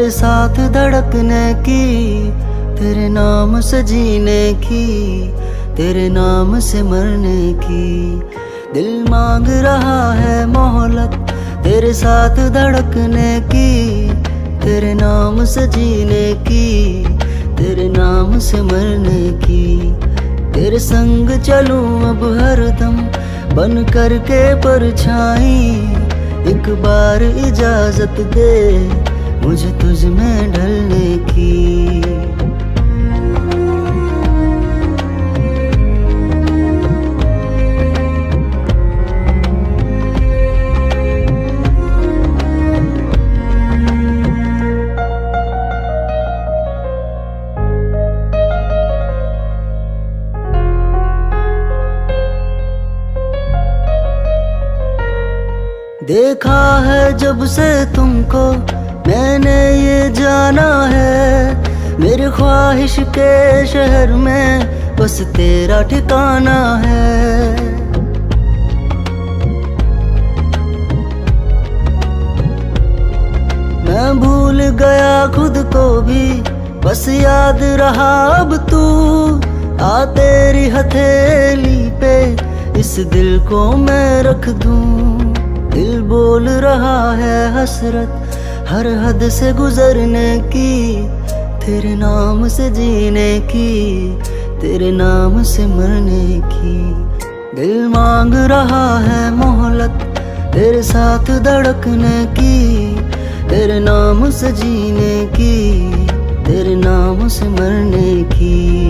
तेरे साथ धड़कने की, तेरे नाम से जीने की, तेरे नाम से मरने की। दिल मांग रहा है मोहलत तेरे साथ धड़कने की, तेरे नाम से जीने की, तेरे नाम से मरने की। तेरे संग चलूं अब हरदम बन करके परछाई, एक बार इजाजत दे मुझे तुझ में ढलने की। देखा है जब से तुमको मैंने ये जाना है, मेरी ख्वाहिश के शहर में बस तेरा ठिकाना है। मैं भूल गया खुद को भी, बस याद रहा अब तू। आ तेरी हथेली पे इस दिल को मैं रख दूं। दिल बोल रहा है हसरत हर हद से गुजरने की, तेरे नाम से जीने की, तेरे नाम से मरने की। दिल मांग रहा है मोहलत तेरे साथ धड़कने की, तेरे नाम से जीने की, तेरे नाम से मरने की।